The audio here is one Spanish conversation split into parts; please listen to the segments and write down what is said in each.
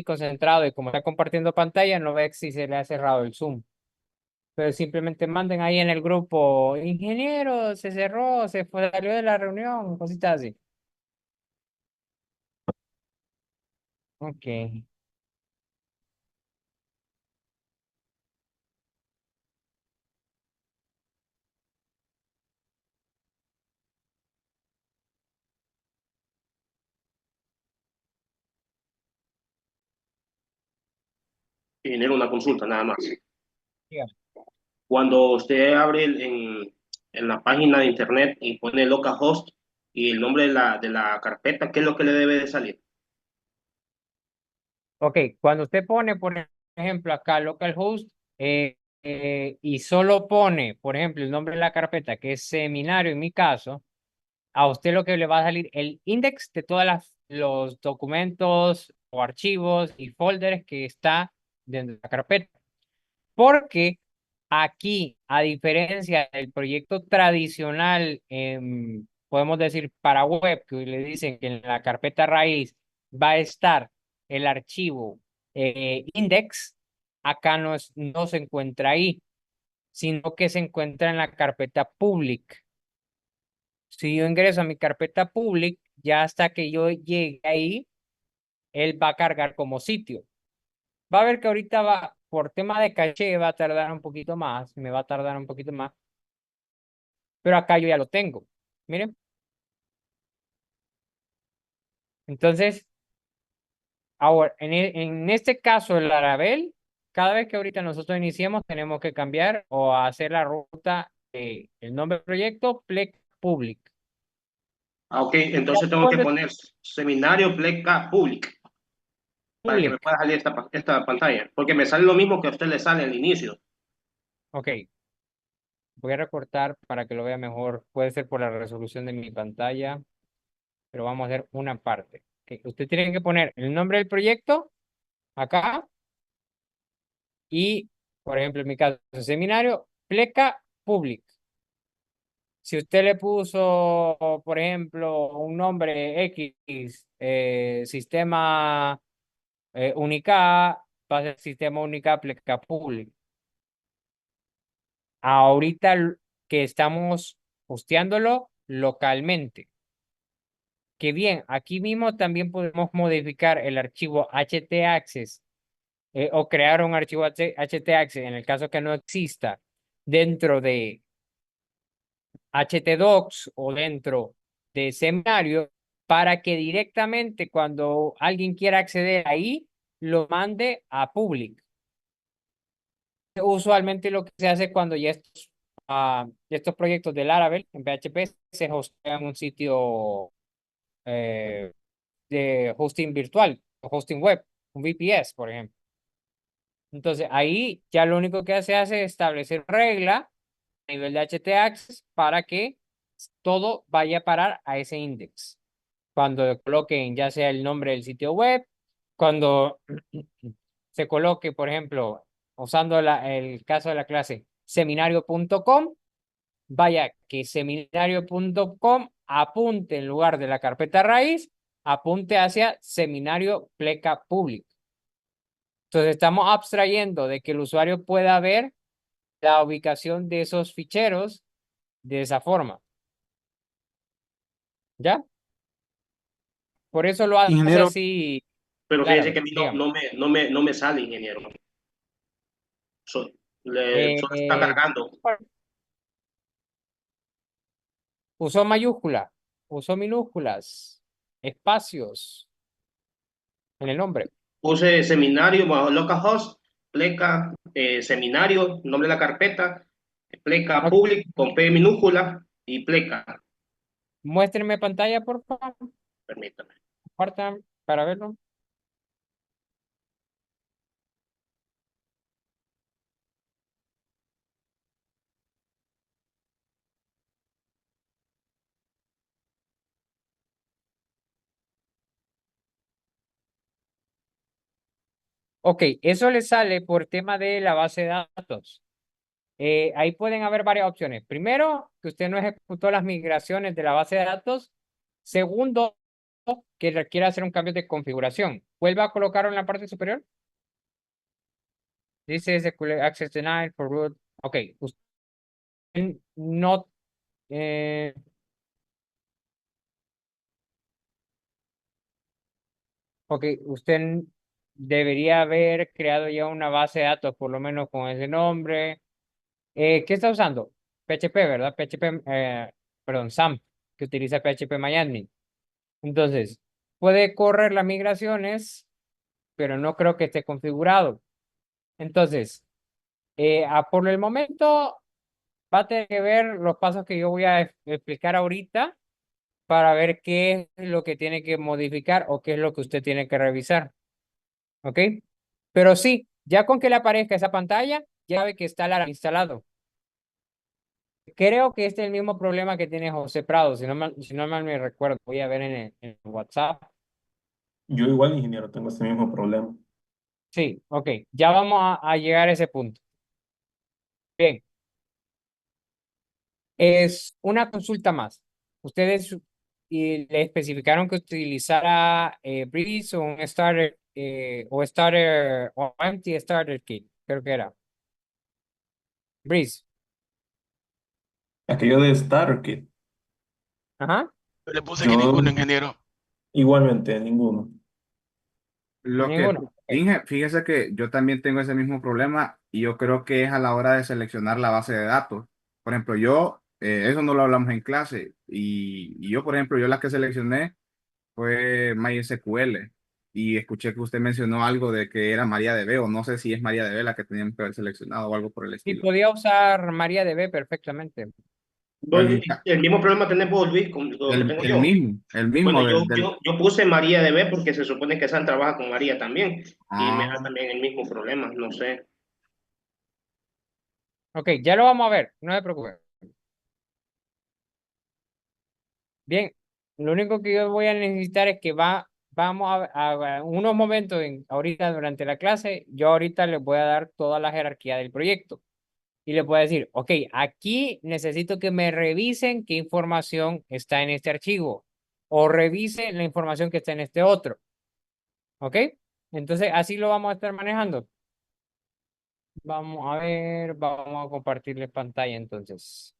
concentrado y como está compartiendo pantalla, no ve si se le ha cerrado el Zoom. Pero simplemente manden ahí en el grupo, ingeniero, se cerró, se fue, salió de la reunión, cositas así. Ok. Genera una consulta nada más. Dígame. Cuando usted abre en la página de internet y pone localhost y el nombre de la carpeta, ¿qué es lo que le debe de salir? Ok, cuando usted pone, por ejemplo, acá localhost y solo pone, por ejemplo, el nombre de la carpeta, que es seminario en mi caso, a usted lo que le va a salir el index de todos los documentos o archivos y folders que está dentro de la carpeta. Porque aquí, a diferencia del proyecto tradicional, podemos decir para web, que le dicen que en la carpeta raíz va a estar el archivo index, acá no se encuentra ahí, sino que se encuentra en la carpeta public. Si yo ingreso a mi carpeta public, ya hasta que yo llegue ahí, él va a cargar como sitio. Va a ver que ahorita va, por tema de caché, va a tardar un poquito más, me va a tardar un poquito más, pero acá yo ya lo tengo. Miren, entonces, ahora, en este caso, el Laravel, cada vez que ahorita nosotros iniciemos, tenemos que cambiar o hacer la ruta de el nombre del proyecto, Plec Public. Ah, ok, Ya entonces tengo que cuando es poner seminario pleca public para que me Public, pueda salir esta pantalla, porque me sale lo mismo que a usted le sale al inicio. ok, voy a recortar para que lo vea mejor. Puede ser por la resolución de mi pantalla, pero vamos a hacer una parte. Ok, usted tiene que poner el nombre del proyecto acá y, por ejemplo, en mi caso, seminario, pleca public. Si usted le puso, por ejemplo, un nombre X, sistema Unica, va a ser sistema Unica pleca public. Ahorita que estamos hosteándolo localmente. Que bien, aquí mismo también podemos modificar el archivo htaccess o crear un archivo htaccess en el caso que no exista dentro de htdocs o dentro de seminario para que directamente cuando alguien quiera acceder ahí lo mande a public. Usualmente lo que se hace cuando ya estos proyectos de Laravel en PHP se hostean en un sitio de hosting virtual o hosting web, un VPS, por ejemplo. Entonces ahí ya lo único que se hace es establecer regla a nivel de htaccess para que todo vaya a parar a ese index. Cuando coloquen ya sea el nombre del sitio web, cuando se coloque, por ejemplo, usando el caso de la clase seminario.com, vaya que seminario.com apunte en lugar de la carpeta raíz, apunte hacia seminario pleca public. Entonces estamos abstrayendo de que el usuario pueda ver la ubicación de esos ficheros de esa forma. ¿Ya? Por eso lo hace Ingeniero, así Pero fíjese que Laravel, a mí dígame. no me sale, ingeniero. So- solo está Eh, cargando. usó mayúscula, usó minúsculas, espacios en el nombre. Puse seminario bajo localhost, pleca seminario, nombre de la carpeta, pleca Ok, public con P minúscula y pleca. muéstrenme pantalla, por favor. Permítame. Compartan para verlo. Ok, eso le sale por tema de la base de datos. Ahí pueden haber varias opciones. Primero, que usted no ejecutó las migraciones de la base de datos. Segundo, que requiere hacer un cambio de configuración. vuelva a colocarlo en la parte superior. Dice access denied for root. Ok, usted no, eh, ok, usted debería haber creado ya una base de datos, por lo menos con ese nombre. ¿Qué está usando? PHP, ¿verdad? PHP, perdón, SAMP, que utiliza PHP MyAdmin. Entonces, puede correr las migraciones, pero no creo que esté configurado. Entonces, por el momento, va a tener que ver los pasos que yo voy a explicar ahorita para ver qué es lo que tiene que modificar o qué es lo que usted tiene que revisar. ¿Ok? Pero sí, ya con que le aparezca esa pantalla, ya ve que está instalado. Creo que este es el mismo problema que tiene José Prado, si no mal me recuerdo. Voy a ver en el WhatsApp. Yo igual, ingeniero, tengo ese mismo problema. Sí, ok, ya vamos a llegar a ese punto. Bien, es una consulta más. Ustedes y le especificaron que utilizara Breeze o un starter o empty starter kit, creo que era. Breeze. Aquello de StarterKit, Ajá, No le puse que yo ninguno, ingeniero. igualmente, ninguno. Lo que, ninguno. Ok. Inge, fíjese que yo también tengo ese mismo problema y yo creo que es a la hora de seleccionar la base de datos. Por ejemplo, eso no lo hablamos en clase y yo, por ejemplo, yo la que seleccioné fue MySQL y escuché que usted mencionó algo de que era MariaDB o no sé si es MariaDB la que teníamos que haber seleccionado o algo por el Y estilo. podía usar MariaDB perfectamente. Pues en ca- El mismo problema tenés vos, Luis, con lo que tengo yo. el Bueno, mismo yo puse María de B porque se supone que San trabaja con María también y me da ah, también el mismo problema, no sé. Ok, ya lo vamos a ver, no se preocupe. Bien, lo único que yo voy a necesitar es que vamos a unos momentos ahorita durante la clase, yo ahorita les voy a dar toda la jerarquía del proyecto y les voy a decir, ok, aquí necesito que me revisen qué información está en este archivo o revisen la información que está en este otro, ¿ok? Entonces, así lo vamos a estar manejando. Vamos a ver, vamos a compartirles pantalla entonces.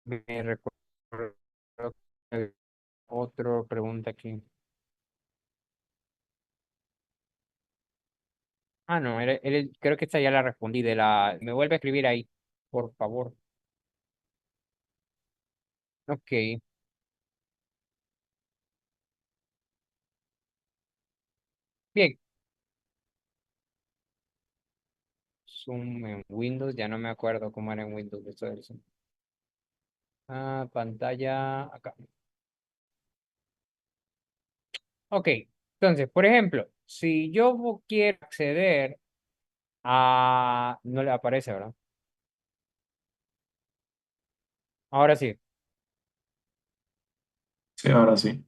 Me recuerdo que otra pregunta aquí. Ah, no, creo que esta ya la respondí me vuelve a escribir ahí, por favor. Ok, bien. Zoom en Windows, ya no me acuerdo cómo era en Windows esto del Zoom. Ah, pantalla acá. Ok, entonces, por ejemplo, si yo quiero acceder a... No le aparece, ¿verdad? Ahora sí. Sí, ahora sí.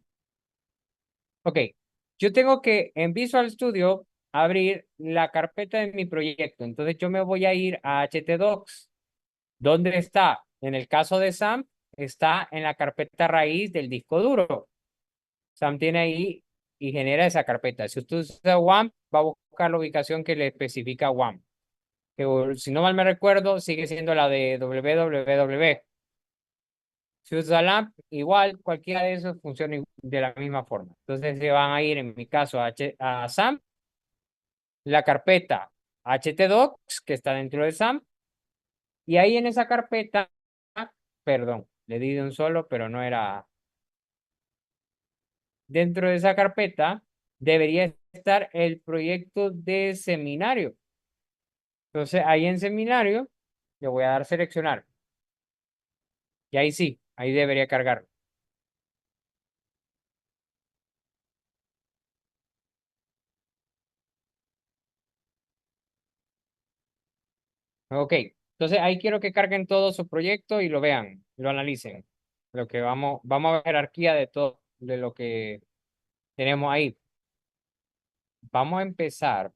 Ok, yo tengo que en Visual Studio abrir la carpeta de mi proyecto. Entonces yo me voy a ir a htdocs. ¿Dónde está? En el caso de Sam, está en la carpeta raíz del disco duro. Sam tiene ahí y genera esa carpeta. Si usted usa WAMP, va a buscar la ubicación que le especifica WAMP. Que si no mal me recuerdo, sigue siendo la de www. Si usa LAMP, igual cualquiera de esos funciona de la misma forma. Entonces se van a ir, en mi caso, a SAM, la carpeta htdocs, que está dentro de SAM, y ahí en esa carpeta, perdón, le di de un solo, pero no era. Dentro de esa carpeta debería estar el proyecto de seminario. Entonces ahí en seminario le voy a dar seleccionar. Y ahí sí, ahí debería cargar. Ok, entonces ahí quiero que carguen todo su proyecto y lo vean, lo analicen. Lo que vamos a ver jerarquía de todo, de lo que tenemos ahí. Vamos a empezar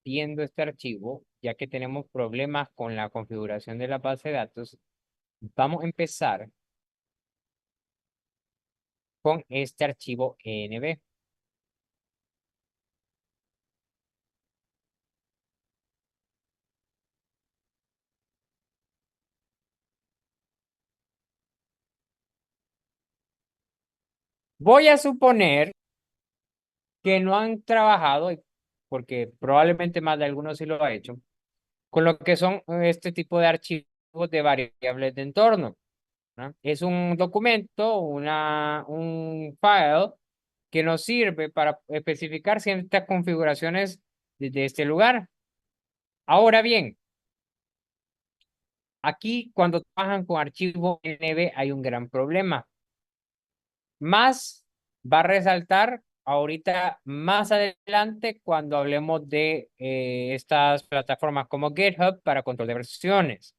viendo este archivo ya que tenemos problemas con la configuración de la base de datos, vamos a empezar con este archivo env. Voy a suponer que no han trabajado, porque probablemente más de algunos sí lo ha hecho, con lo que son este tipo de archivos de variables de entorno, ¿no? Es un documento, un file que nos sirve para especificar ciertas configuraciones de este lugar. Ahora bien, aquí cuando trabajan con archivo NV hay un gran problema. Más va a resaltar ahorita más adelante cuando hablemos de estas plataformas como GitHub para control de versiones.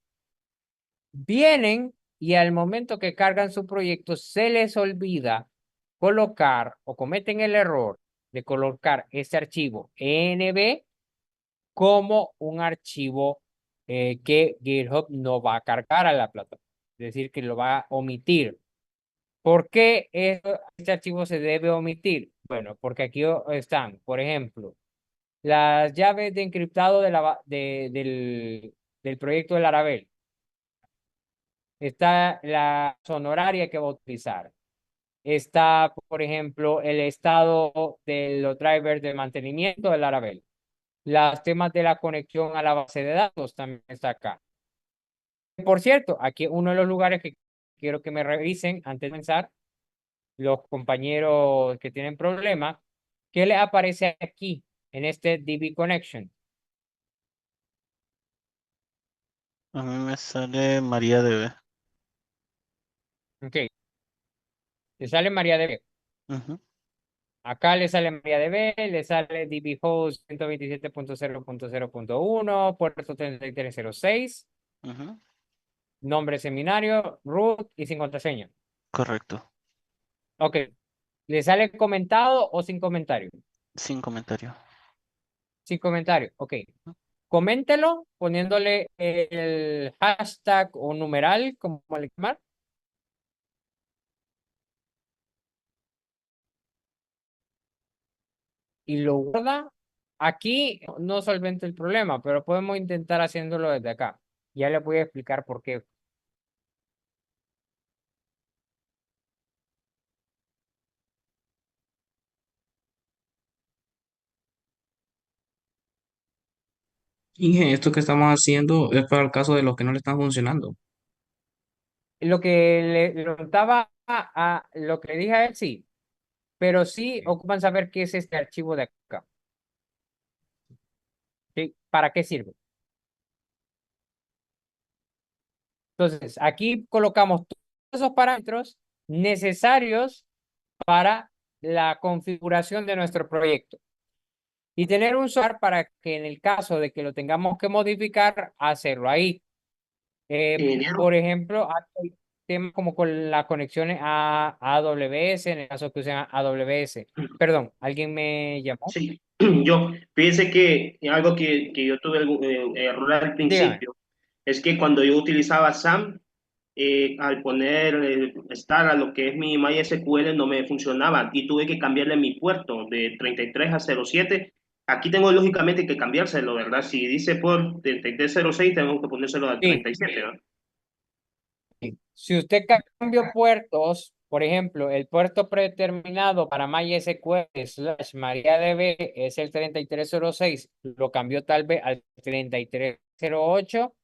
Vienen y al momento que cargan su proyecto se les olvida colocar o cometen el error de colocar este archivo env como un archivo que GitHub no va a cargar a la plataforma. Es decir, que lo va a omitir. ¿Por qué este archivo se debe omitir? Bueno, porque aquí están, por ejemplo, las llaves de encriptado del proyecto del Laravel. Está la honoraria que va a utilizar. Está, por ejemplo, el estado de los drivers de mantenimiento del Laravel. Los temas de la conexión a la base de datos también está acá. Por cierto, aquí uno de los lugares que quiero que me revisen antes de comenzar, los compañeros que tienen problemas, ¿qué les aparece aquí en este DB Connection? A mí me sale MariaDB. Ok, le sale MariaDB. Ujú, Acá le sale MariaDB, le sale DBHost 127.0.0.1, puerto 3306, ujú, nombre seminario, root y sin contraseña. correcto. Ok, ¿le sale comentado o sin comentario? Sin comentario. Sin comentario, ok. Coméntelo poniéndole el hashtag o numeral, como le llamar. Y lo guarda. Aquí no solventa el problema, pero podemos intentar haciéndolo desde acá. Ya le voy a explicar por qué. Inge, esto que estamos haciendo es para el caso de los que no le están funcionando. Lo que le preguntaba a lo que le dije a él, sí, pero sí ocupan saber qué es este archivo de acá. ¿Sí? ¿Para qué sirve? Entonces, aquí colocamos todos esos parámetros necesarios para la configuración de nuestro proyecto. Y tener un software para que en el caso de que lo tengamos que modificar, hacerlo ahí. Ingeniero, Por ejemplo, hay temas como con las conexiones a AWS, en el caso que usen AWS. Perdón, ¿alguien me llamó? sí, yo, fíjese que algo que yo tuve algún error al Dígame. principio es que cuando yo utilizaba SAM, al poner estar a lo que es mi MySQL no me funcionaba y tuve que cambiarle mi puerto de 33 a 07. Aquí tengo lógicamente que cambiárselo, ¿verdad? Si dice por 3306, tengo que ponérselo al Sí, 37, ¿no? sí. Si usted cambió puertos, por ejemplo, el puerto predeterminado para MySQL/MariaDB es el 3306, lo cambió tal vez al 3308,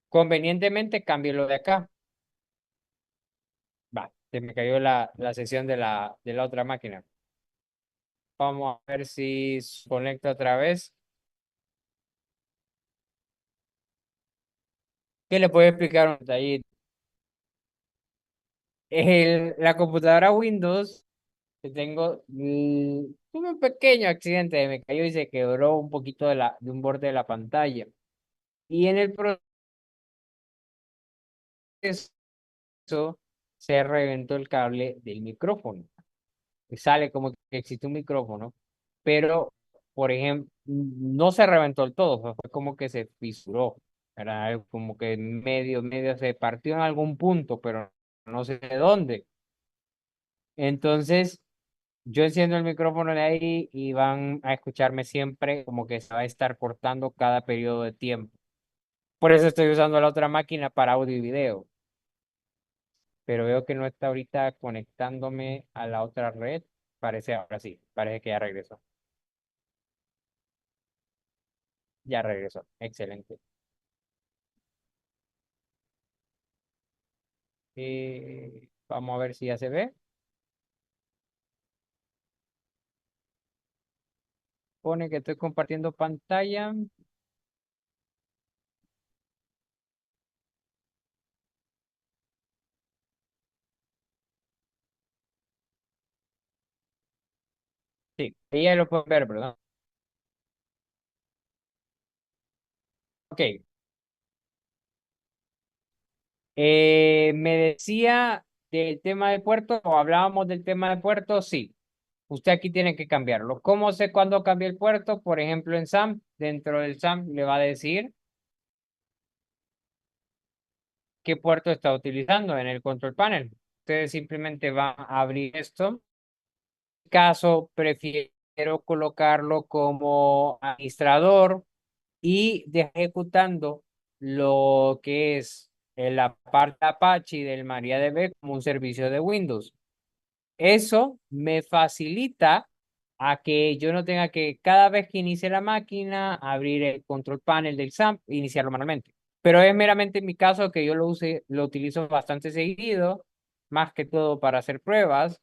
convenientemente cámbielo de acá. Va, se me cayó la sesión de la otra máquina. Vamos a ver si se conecta otra vez. ¿Qué le puedo explicar un detallito? La computadora Windows que tengo, tuve un pequeño accidente, me cayó y se quebró un poquito de un borde de la pantalla. Y en el proceso se reventó el cable del micrófono. Y sale como que existe un micrófono, pero, por ejemplo, no se reventó del todo, fue como que se fisuró, era como que medio se partió en algún punto, pero no sé de dónde. Entonces, yo enciendo el micrófono de ahí y van a escucharme siempre como que se va a estar cortando cada periodo de tiempo. Por eso estoy usando la otra máquina para audio y video. Pero veo que no está ahorita conectándome a la otra red. Parece ahora sí, parece que ya regresó. Ya regresó. Excelente. Vamos a ver si ya se ve. Pone que estoy compartiendo pantalla. Sí, ahí ya lo pueden ver, ¿verdad? Ok. Me decía del tema de puerto, o hablábamos del tema de puerto, sí. Usted aquí tiene que cambiarlo. ¿Cómo sé cuándo cambia el puerto? Por ejemplo, en SAM, dentro del SAM le va a decir qué puerto está utilizando en el control panel. Ustedes simplemente van a abrir esto. En mi caso, prefiero colocarlo como administrador y de ejecutando lo que es la parte Apache del MariaDB como un servicio de Windows. Eso me facilita a que yo no tenga que cada vez que inicie la máquina abrir el control panel del SAMP e iniciarlo manualmente. Pero es meramente en mi caso que yo lo utilizo bastante seguido, más que todo para hacer pruebas.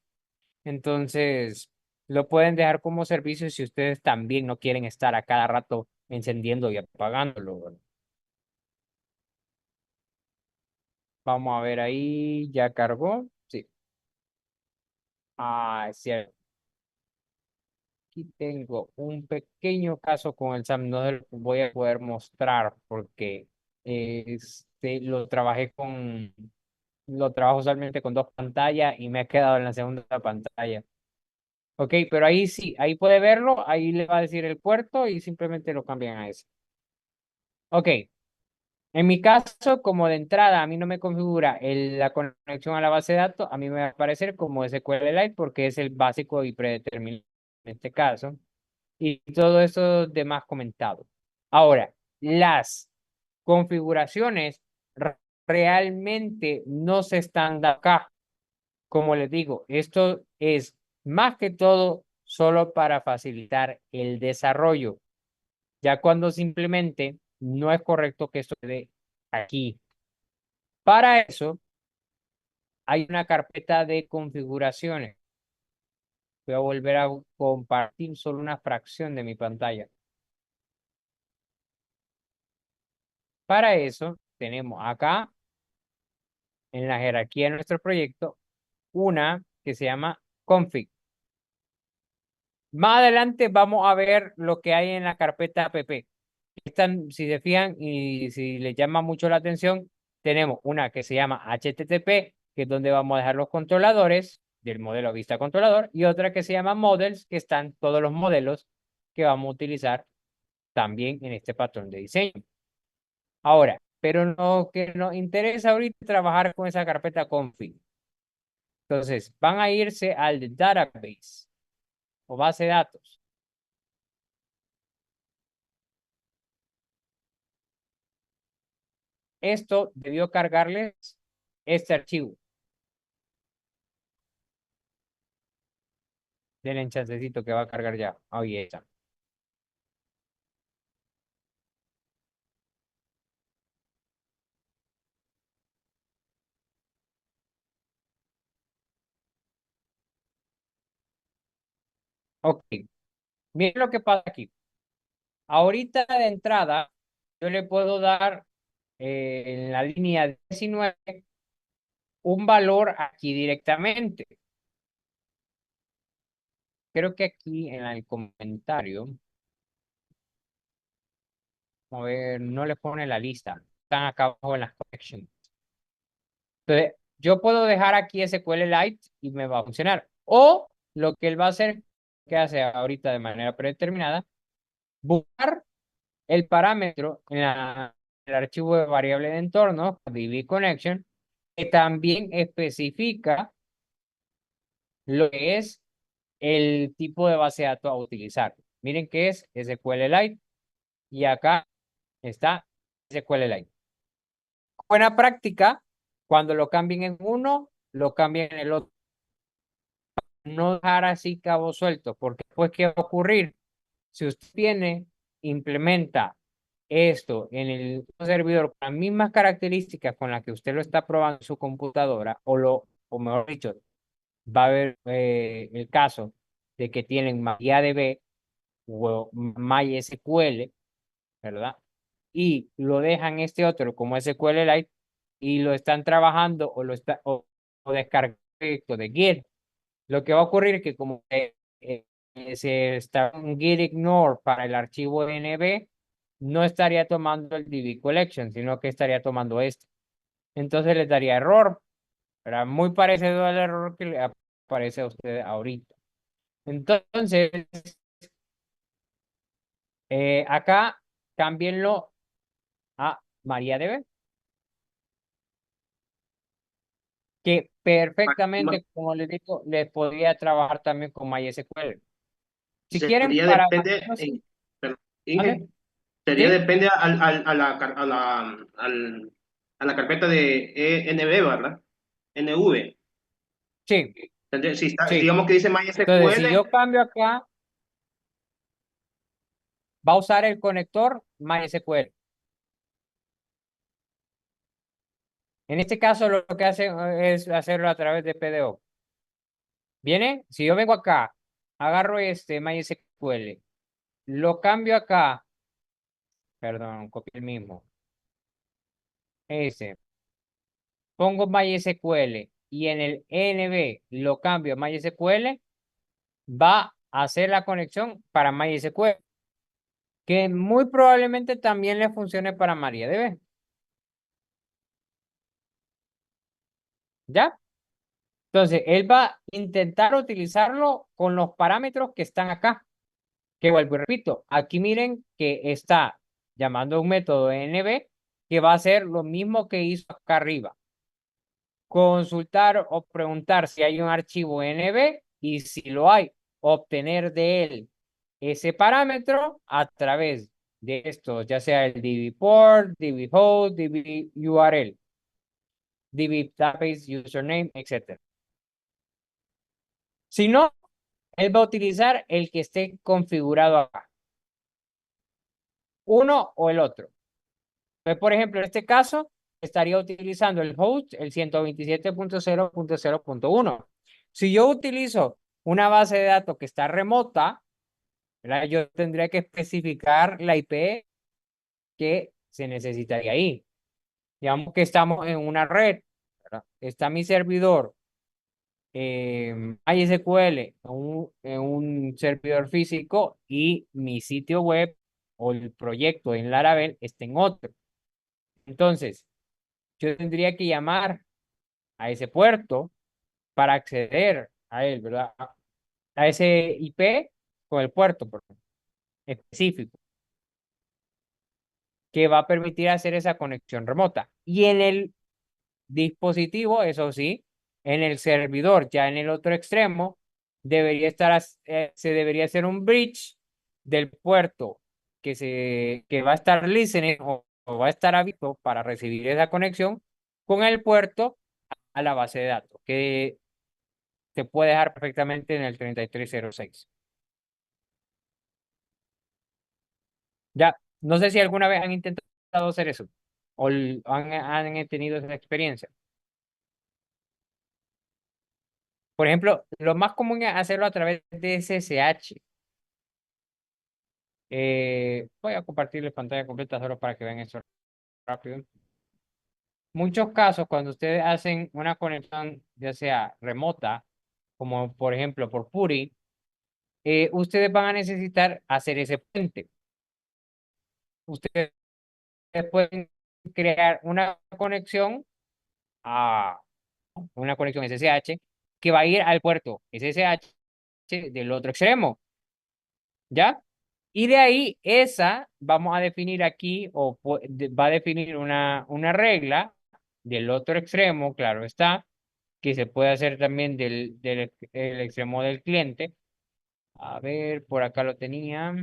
Entonces, lo pueden dejar como servicio si ustedes también no quieren estar a cada rato encendiendo y apagándolo, ¿verdad? Vamos a ver ahí, ya cargó. Sí. Ah, es cierto. Aquí tengo un pequeño caso con el SAM, no se lo voy a poder mostrar porque lo trabajo usualmente con dos pantallas y me ha quedado en la segunda pantalla. Ok, pero ahí sí, ahí puede verlo, ahí le va a decir el puerto y simplemente lo cambian a ese. Ok, en mi caso, como de entrada a mí no me configura la conexión a la base de datos, a mí me va a aparecer como SQLite porque es el básico y predeterminado en este caso. Y todo eso demás comentado. Ahora, las configuraciones realmente no se están dando acá. Como les digo, esto es más que todo solo para facilitar el desarrollo. Ya cuando simplemente no es correcto que esto quede aquí. Para eso hay una carpeta de configuraciones. Voy a volver a compartir solo una fracción de mi pantalla. Para eso tenemos acá en la jerarquía de nuestro proyecto una que se llama config. Más adelante vamos a ver lo que hay en la carpeta app. Si se fijan y si les llama mucho la atención, tenemos una que se llama HTTP, que es donde vamos a dejar los controladores del modelo vista controlador, y otra que se llama models, que están todos los modelos que vamos a utilizar también en este patrón de diseño. Ahora, pero lo que nos interesa ahorita es trabajar con esa carpeta config. Entonces, van a irse al de database o base de datos. Esto debió cargarles este archivo. Denle chancecito que va a cargar ya. Ahí está. Ok. Miren lo que pasa aquí. Ahorita de entrada, yo le puedo dar en la línea 19 un valor aquí directamente. Creo que aquí en el comentario, a ver, no le pone la lista. Están acá abajo en las collections. Entonces, yo puedo dejar aquí SQLite y me va a funcionar. O lo que él va a hacer, que hace ahorita de manera predeterminada, buscar el parámetro en el archivo de variable de entorno, DB connection, que también especifica lo que es el tipo de base de datos a utilizar. Miren que es SQLite y acá está SQLite. Buena práctica, cuando lo cambien en uno, lo cambien en el otro. No dejar así cabos sueltos, porque después, ¿qué va a ocurrir? Si usted implementa esto en el servidor con las mismas características con las que usted lo está probando en su computadora, o mejor dicho, va a haber el caso de que tienen MariaDB o MySQL, ¿verdad? Y lo dejan este otro como SQLite y lo están trabajando o descargan esto de Git. Lo que va a ocurrir es que como se está un git ignore para el archivo NB, no estaría tomando el DB collection, sino que estaría tomando este. Entonces le daría error. Era muy parecido al error que le aparece a usted ahorita. Entonces, acá cámbienlo a MariaDB, que perfectamente, como les digo, les podría trabajar también con MySQL. Si quieren, Sería para... depende, perdón, Inge, sería ¿Sí? depende a la carpeta de ENV, ¿verdad? NV. Sí, Si está, sí. digamos que dice Entonces, si MySQL, yo cambio acá, va a usar el conector MySQL. En este caso, lo que hace es hacerlo a través de PDO. ¿Viene? Si yo vengo acá, agarro este MySQL, lo cambio acá, perdón, copié el mismo, ese, pongo MySQL y en el ENV lo cambio a MySQL, va a hacer la conexión para MySQL, que muy probablemente también le funcione para MariaDB. ¿Ya? Entonces, él va a intentar utilizarlo con los parámetros que están acá. Que vuelvo y repito, aquí miren que está llamando a un método NB que va a hacer lo mismo que hizo acá arriba. Consultar o preguntar si hay un archivo NB y si lo hay, obtener de él ese parámetro a través de estos, ya sea el dbport, dbhost, dbURL, dbdatabase username, etc. Si no, él va a utilizar el que esté configurado acá. Uno o el otro. Entonces, por ejemplo, en este caso, estaría utilizando el host, el 127.0.0.1. Si yo utilizo una base de datos que está remota, ¿verdad? Yo tendría que especificar la IP que se necesitaría ahí. Digamos que estamos en una red, ¿verdad? Está mi servidor MySQL en un servidor físico y mi sitio web o el proyecto en Laravel está en otro. Entonces, yo tendría que llamar a ese puerto para acceder a él, ¿verdad? A ese IP con el puerto específico que va a permitir hacer esa conexión remota. Y en el dispositivo, eso sí, en el servidor, ya en el otro extremo, se debería hacer un bridge del puerto que va a estar listening o va a estar abierto para recibir esa conexión con el puerto a la base de datos, que se puede dejar perfectamente en el 3306. Ya, no sé si alguna vez han intentado hacer eso o han tenido esa experiencia. Por ejemplo, lo más común es hacerlo a través de SSH. Voy a compartirles pantalla completa solo para que vean eso rápido. Muchos casos, cuando ustedes hacen una conexión, ya sea remota, como por ejemplo por PuTTY, ustedes van a necesitar hacer ese puente. Ustedes pueden crear una conexión SSH que va a ir al puerto SSH del otro extremo, ¿ya? Y de ahí, esa vamos a definir aquí, va a definir una regla del otro extremo, claro está, que se puede hacer también el extremo del cliente. A ver, por acá lo tenía.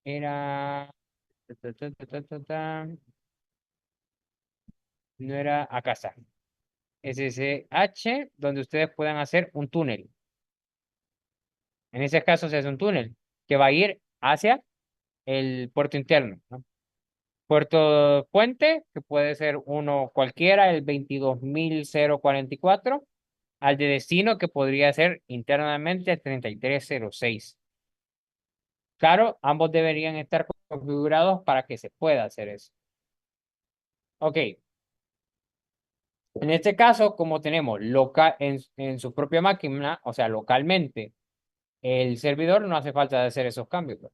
Era... No era... Acá está. SSH, donde ustedes puedan hacer un túnel. En ese caso se hace un túnel que va a ir hacia el puerto interno, ¿no? Puerto Puente, que puede ser uno cualquiera, el 22.044, al de destino, que podría ser internamente el 3306. Claro, ambos deberían estar configurados para que se pueda hacer eso. Ok. En este caso, como tenemos local en su propia máquina, o sea, localmente, el servidor no hace falta de hacer esos cambios, pues.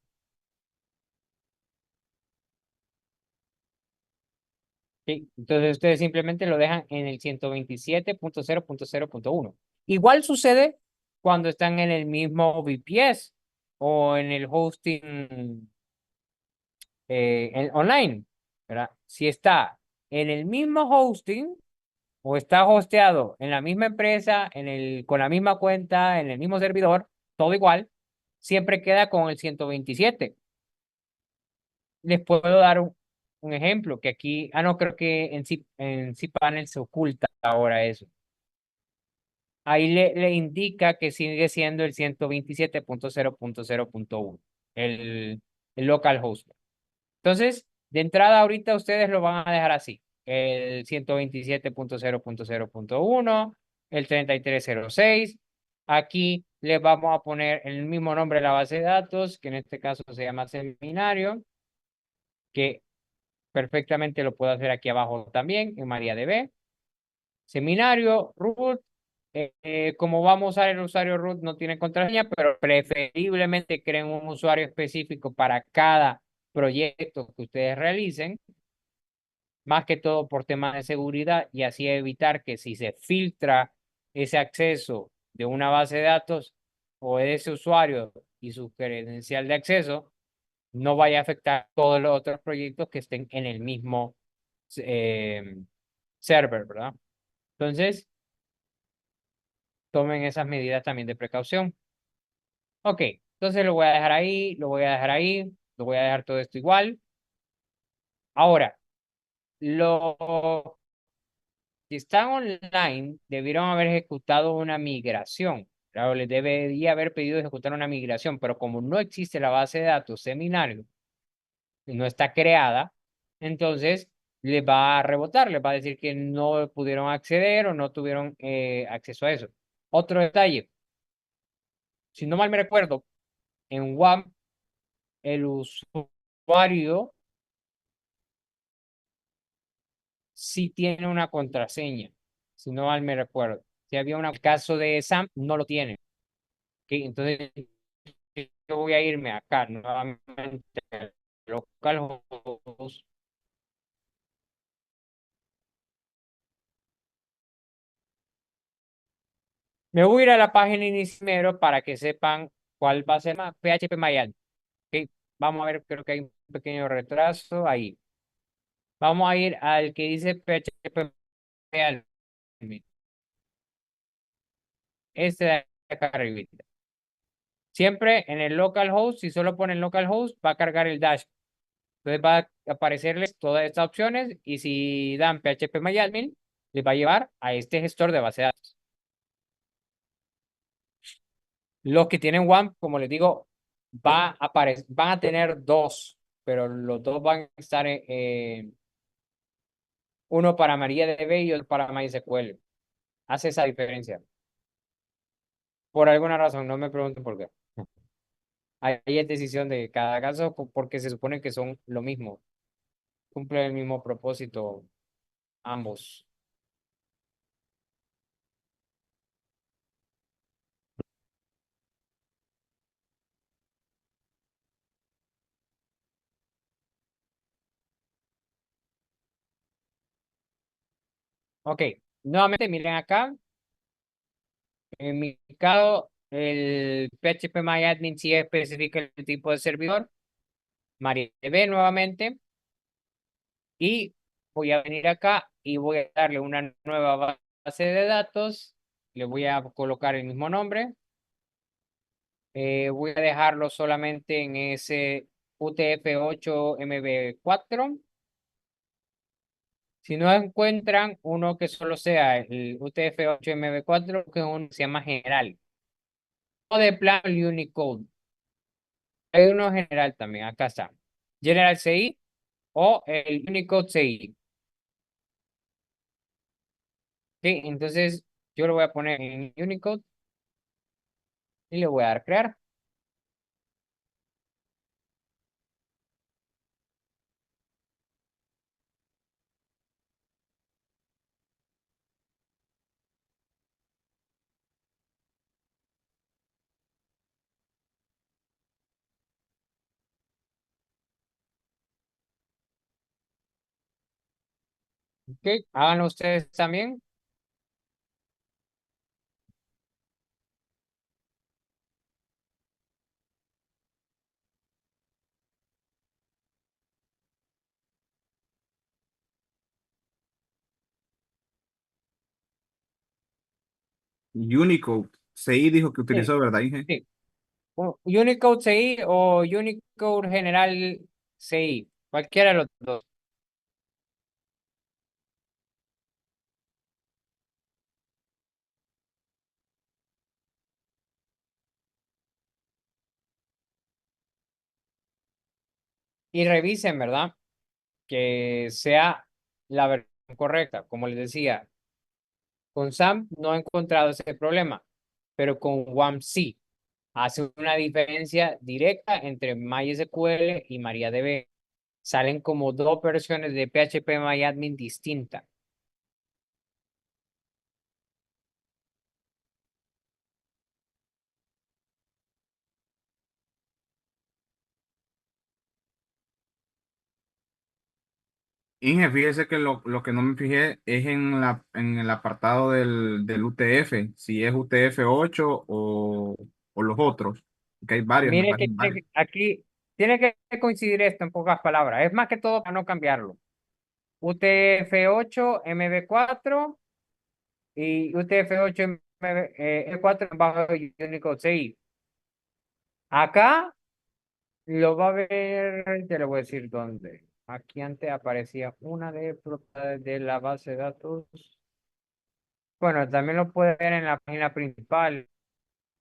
Sí, entonces ustedes simplemente lo dejan en el 127.0.0.1. Igual sucede cuando están en el mismo VPS o en el hosting online, ¿verdad? Si está en el mismo hosting o está hosteado en la misma empresa, con la misma cuenta, en el mismo servidor, todo igual, siempre queda con el 127. Les puedo dar un ejemplo, que aquí, no, creo que en cPanel se oculta ahora eso. Ahí le indica que sigue siendo el 127.0.0.1, el localhost. Entonces, de entrada ahorita ustedes lo van a dejar así, el 127.0.0.1, el 3306. Aquí les vamos a poner el mismo nombre de la base de datos, que en este caso se llama seminario, que perfectamente lo puedo hacer aquí abajo también, en MariaDB. Seminario, root. Como vamos a usar el usuario root, no tiene contraseña, pero preferiblemente creen un usuario específico para cada proyecto que ustedes realicen, más que todo por temas de seguridad, y así evitar que si se filtra ese acceso de una base de datos o de ese usuario y su credencial de acceso, no vaya a afectar todos los otros proyectos que estén en el mismo eh, server, ¿verdad? Entonces, tomen esas medidas también de precaución. Ok, entonces lo voy a dejar ahí, lo voy a dejar ahí, lo voy a dejar todo esto igual. Ahora, los que están online debieron haber ejecutado una migración. Claro, les debería haber pedido ejecutar una migración, pero como no existe la base de datos seminario, no está creada, entonces les va a rebotar, les va a decir que no pudieron acceder o no tuvieron acceso a eso. Otro detalle, si no mal me recuerdo, en WAMP el usuario sí tiene una contraseña, si no mal me recuerdo. Si había un caso de SAM, no lo tiene. ¿Ok? Entonces, yo voy a irme acá nuevamente a localhost. Me voy a ir a la página inicial para que sepan cuál va a ser más PHP Miami. ¿Ok? Vamos a ver, creo que hay un pequeño retraso ahí. Vamos a ir al que dice PHP Miami. Este de acá arriba. Siempre en el localhost, si solo ponen localhost, va a cargar el dash. Entonces va a aparecerles todas estas opciones y si dan phpMyAdmin, les va a llevar a este gestor de base de datos. Los que tienen WAMP, como les digo, van a tener dos, pero los dos van a estar uno para MariaDB y otro para MySQL. Hace esa diferencia. Por alguna razón, no me pregunten por qué. Ahí es decisión de cada caso porque se supone que son lo mismo, cumplen el mismo propósito ambos. Ok, nuevamente miren acá. En mi caso, el PHPMyAdmin sí especifica el tipo de servidor, MariaDB nuevamente, y voy a venir acá y voy a darle una nueva base de datos, le voy a colocar el mismo nombre, voy a dejarlo solamente en ese UTF-8 MB4. Si no encuentran uno que solo sea el UTF-8 MB4, que uno se llama general, o de plano el Unicode. Hay uno general también, acá está. General CI o el Unicode CI. Sí, entonces yo lo voy a poner en Unicode y le voy a dar crear. Ok, háganlo ustedes también. Unicode. CI dijo que Sí, utilizó, ¿verdad, Inge? sí. Unicode CI o Unicode General CI. Cualquiera de los dos. Y revisen, ¿verdad? Que sea la versión correcta. Como les decía, con SAM no he encontrado ese problema, pero con WAMP sí. Hace una diferencia directa entre MySQL y MariaDB. Salen como dos versiones de PHP distintas. Inge, fíjese que lo que no me fijé es en el apartado del UTF, si es UTF-8 o los otros, que hay varios, me Mire que parecen varios. aquí tiene que coincidir esto en pocas palabras. Es más que todo para no cambiarlo. UTF-8 MB4 y UTF-8 E4 bajo Unicode 6. Acá lo va a ver, te lo voy a decir dónde. Aquí antes aparecía una de propiedades de la base de datos. Bueno, también lo puede ver en la página principal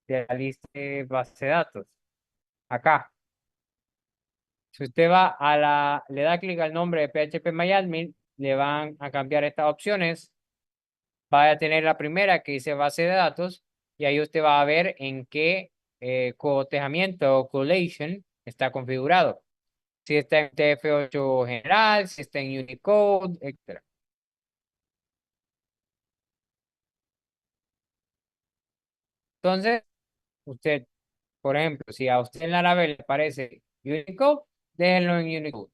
de la lista de base de datos. Acá. Si usted va le da clic al nombre de PHPMyAdmin, le van a cambiar estas opciones. Va a tener la primera que dice base de datos y ahí usted va a ver en qué cotejamiento o collation está configurado. Si está en TF8 general, si está en Unicode, etc. Entonces, usted, por ejemplo, si a usted en la Laravel le aparece Unicode, déjenlo en Unicode.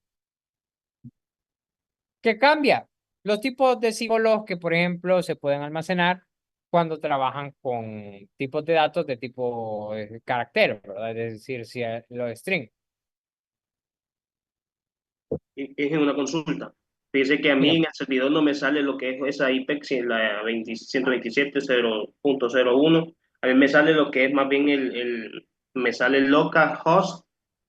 ¿Qué cambia? Los tipos de símbolos que, por ejemplo, se pueden almacenar cuando trabajan con tipos de datos de tipo carácter, ¿verdad? Es decir, si los string. Es una consulta. Fíjese que a mí Bien. en el servidor no me sale lo que es esa IPEX, la 127.0.01. A mí me sale lo que es más bien me sale el localhost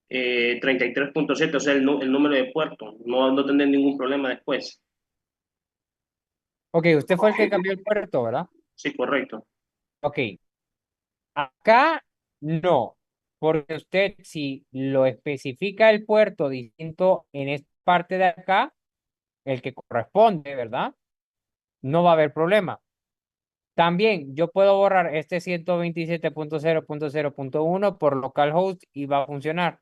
33.7, o sea, el número de puerto. No tendré ningún problema después. Ok, usted fue el que cambió el puerto, ¿verdad? Sí, correcto. Ok, acá no, porque usted si lo especifica el puerto distinto en esta parte de acá, el que corresponde, ¿verdad? No va a haber problema. También yo puedo borrar este 127.0.0.1 por localhost y va a funcionar.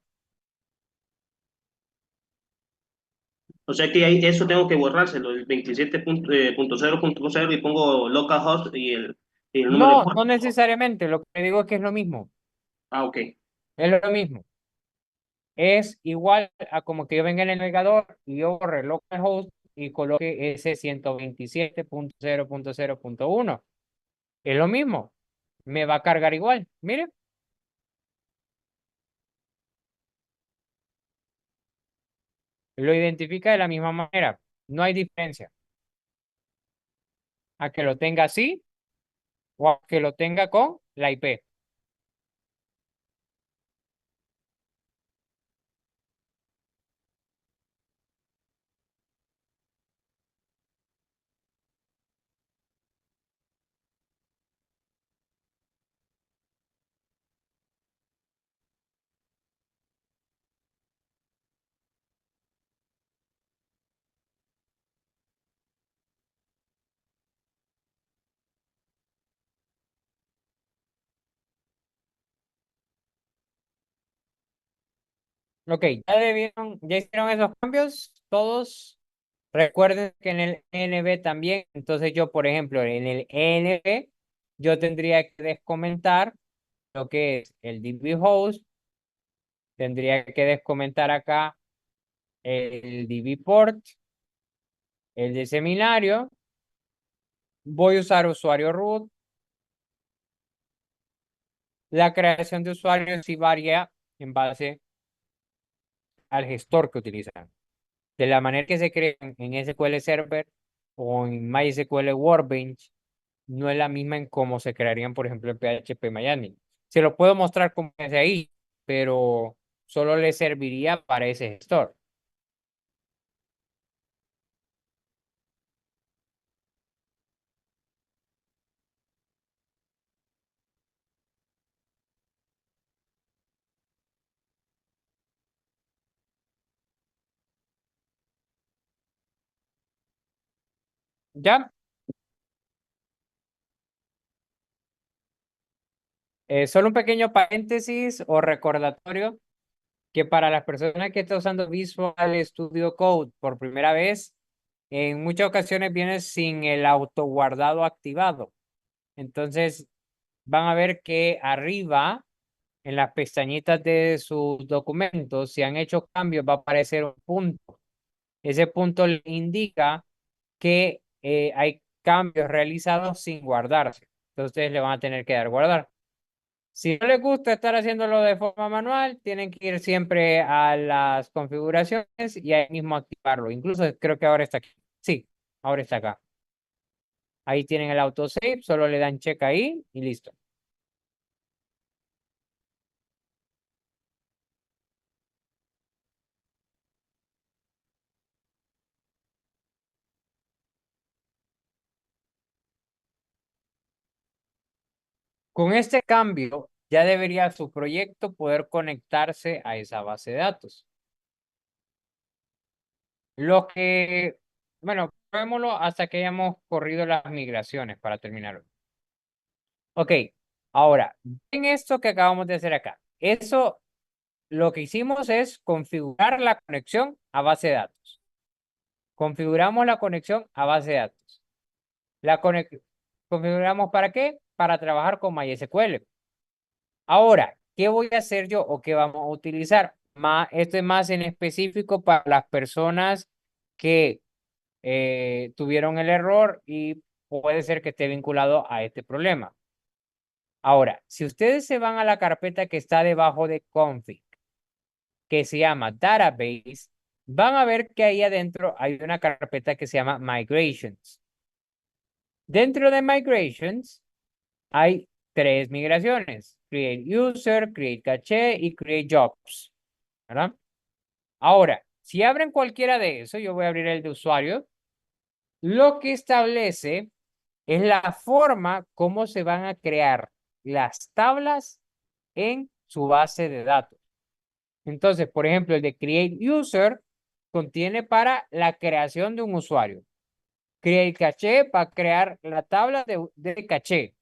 O sea que ahí eso tengo que borrárselo, el 27.0.0 y pongo localhost y el número de No, no puerto. necesariamente. Lo que digo es que es lo mismo. Ah, ok. Es lo mismo. Es igual a como que yo venga en el navegador y yo borre localhost y coloque ese 127.0.0.1. Es lo mismo. me va a cargar igual. Mire, lo identifica de la misma manera. No hay diferencia. A que lo tenga así o a que lo tenga con la IP. Ok, ya hicieron esos cambios todos. Recuerden que en el ENB también, entonces yo, por ejemplo, en el ENB, yo tendría que descomentar lo que es el DB host, tendría que descomentar acá el DB port, el de seminario, voy a usar usuario root, la creación de usuarios sí varía en base al gestor que utilizan. De la manera que se crean en SQL Server o en MySQL Workbench, no es la misma en cómo se crearían, por ejemplo, en PHP Miami. Se lo puedo mostrar como es ahí, pero solo le serviría para ese gestor. ¿Ya? Solo un pequeño paréntesis o recordatorio que para las personas que están usando Visual Studio Code por primera vez, en muchas ocasiones viene sin el autoguardado activado. Entonces, van a ver que arriba, en las pestañitas de sus documentos, si han hecho cambios, va a aparecer un punto. Ese punto le indica que hay cambios realizados sin guardarse. Entonces, ustedes le van a tener que dar guardar. Si no les gusta estar haciéndolo de forma manual, tienen que ir siempre a las configuraciones y ahí mismo activarlo. Incluso creo que ahora está aquí. Sí, ahora está acá. Ahí tienen el autosave, solo le dan check ahí y listo. Con este cambio, ya debería su proyecto poder conectarse a esa base de datos. Lo que, bueno, probémoslo hasta que hayamos corrido las migraciones para terminar. Ok, ahora, en esto que acabamos de hacer acá, eso lo que hicimos es configurar la conexión a base de datos. Configuramos la conexión a base de datos. ¿Configuramos para qué? Para trabajar con MySQL. Ahora, ¿qué voy a hacer yo o qué vamos a utilizar? Esto es más en específico para las personas que tuvieron el error y puede ser que esté vinculado a este problema. Ahora, si ustedes se van a la carpeta que está debajo de config, que se llama database, van a ver que ahí adentro hay una carpeta que se llama migrations. Dentro de migrations hay tres migraciones: create user, create cache y create jobs, ¿verdad? Ahora, si abren cualquiera de esos, yo voy a abrir el de usuario, lo que establece es la forma como se van a crear las tablas en su base de datos. Entonces, por ejemplo, el de Create User contiene para la creación de un usuario. Create Cache para crear la tabla de caché.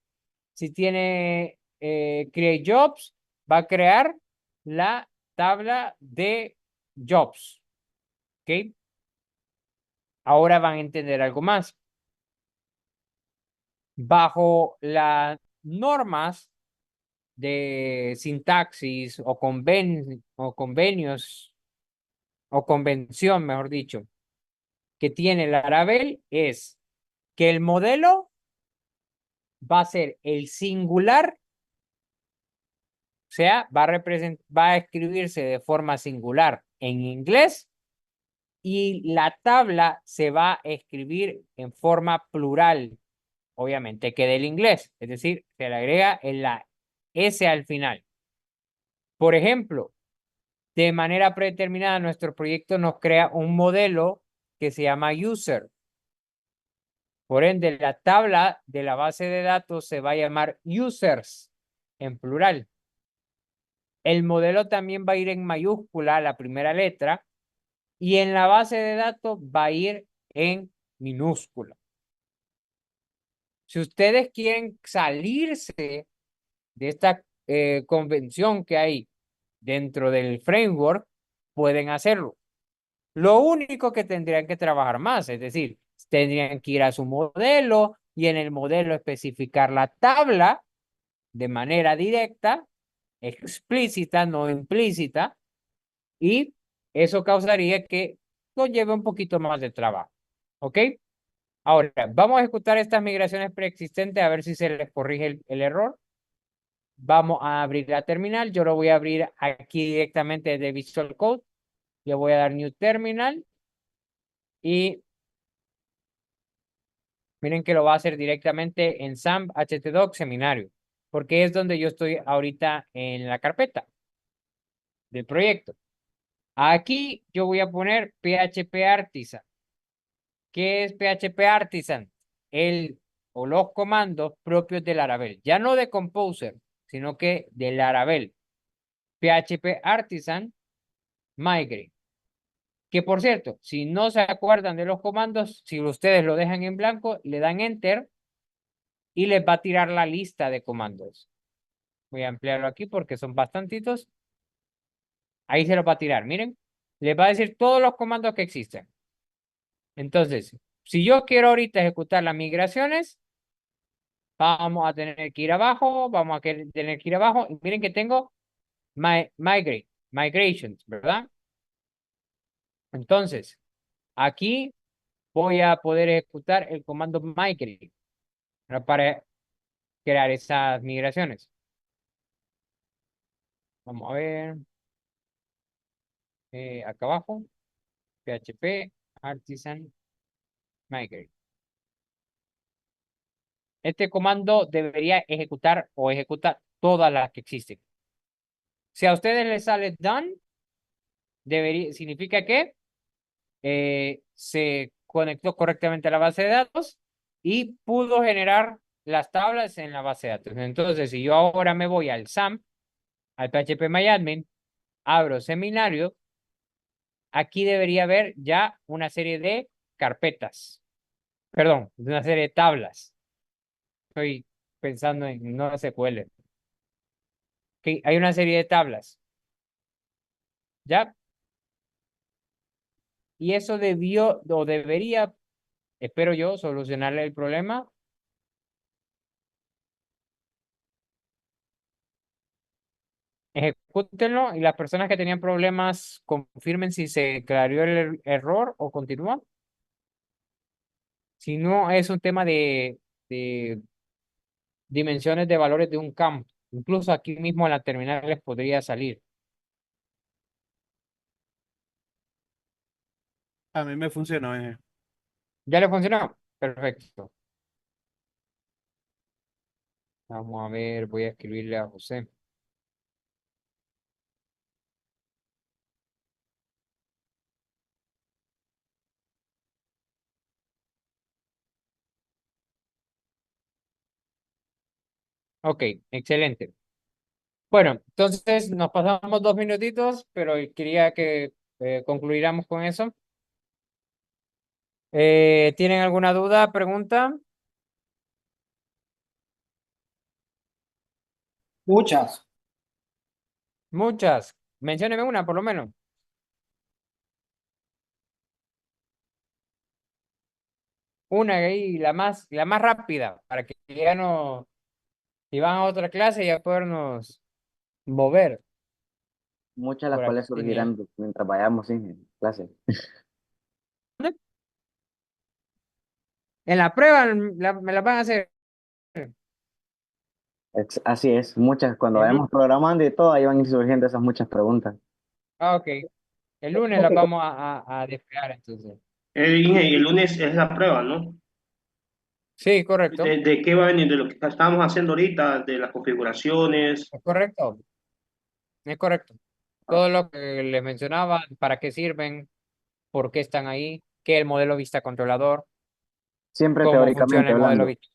Si tiene Create Jobs, va a crear la tabla de jobs. ¿Ok? Ahora van a entender algo más. Bajo las normas de sintaxis o convenios o convención, mejor dicho, que tiene Laravel es que el modelo va a ser el singular, o sea, va a escribirse de forma singular en inglés y la tabla se va a escribir en forma plural, obviamente, que del inglés, es decir, se le agrega la S al final. Por ejemplo, de manera predeterminada, nuestro proyecto nos crea un modelo que se llama user. Por ende, la tabla de la base de datos se va a llamar users en plural. El modelo también va a ir en mayúscula, la primera letra, y en la base de datos va a ir en minúscula. Si ustedes quieren salirse de esta convención que hay dentro del framework, pueden hacerlo. Lo único que tendrían que trabajar más, es decir, tendrían que ir a su modelo y en el modelo especificar la tabla de manera directa, explícita, no implícita, y eso causaría que nos lleve un poquito más de trabajo. ¿Ok? Ahora, vamos a ejecutar estas migraciones preexistentes a ver si se les corrige el error. Vamos a abrir la terminal. Yo lo voy a abrir aquí directamente desde Visual Code. Le voy a dar New Terminal. Y miren que lo va a hacer directamente en SAMP htdoc seminario. Porque es donde yo estoy ahorita en la carpeta del proyecto. Aquí yo voy a poner PHP Artisan. ¿Qué es PHP Artisan? El o los comandos propios del Laravel. Ya no de Composer, sino que del Laravel. PHP Artisan Migrate. Que por cierto, si no se acuerdan de los comandos, si ustedes lo dejan en blanco, le dan Enter y les va a tirar la lista de comandos. Voy a ampliarlo aquí porque son bastantitos. Ahí se los va a tirar, miren. Les va a decir todos los comandos que existen. Entonces, si yo quiero ahorita ejecutar las migraciones, vamos a tener que ir abajo, vamos a tener que ir abajo. Y miren que tengo migrations, ¿verdad? Entonces, aquí voy a poder ejecutar el comando migrate para crear esas migraciones. Vamos a ver. Acá abajo. PHP Artisan Migrate. Este comando debería ejecutar o ejecuta todas las que existen. Si a ustedes les sale done, significa que se conectó correctamente a la base de datos y pudo generar las tablas en la base de datos. Entonces, si yo ahora me voy al SAMP, al PHPMyAdmin, abro seminario, aquí debería haber ya una serie de carpetas. Perdón, una serie de tablas. Estoy pensando en no SQL. Okay, hay una serie de tablas. ¿Ya? Y eso debió o debería, espero yo, solucionarle el problema. Ejecútenlo y las personas que tenían problemas confirmen si se clarió el error o continúa. Si no, es un tema de dimensiones de valores de un campo. Incluso aquí mismo en la terminal les podría salir. A mí me funcionó, ¿Ya le funcionó? Perfecto. Vamos a ver, voy a escribirle a José. Ok, excelente. Bueno, entonces nos pasamos 2 minutitos, pero quería que concluyéramos con eso. ¿Tienen alguna duda, pregunta? Muchas. Muchas. Mencióneme una, por lo menos. Una ahí, la más rápida, para que ya no, si van a otra clase, ya podernos mover Muchas de las por cuales aquí. surgirán mientras vayamos en clase. En la prueba me la van a hacer. Así es, cuando El vayamos programando y todo, ahí van a ir surgiendo esas muchas preguntas. Ok. El lunes las vamos a despegar entonces. Inge, y el lunes es la prueba, ¿no? Sí, correcto. ¿De qué va a venir? De lo que estábamos haciendo ahorita, de las configuraciones. Es correcto. Es correcto. Todo lo que les mencionaba, para qué sirven, por qué están ahí, qué es el modelo vista controlador, Siempre cómo funciona teóricamente el modelo hablando, vista.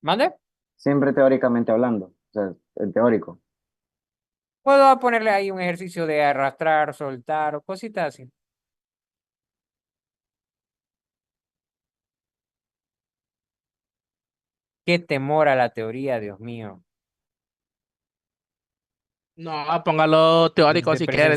¿Mande? siempre teóricamente hablando, o sea, el teórico. Puedo ponerle ahí un ejercicio de arrastrar, soltar o cositas así. Qué temor a la teoría, Dios mío. No, póngalo teórico De si quiere,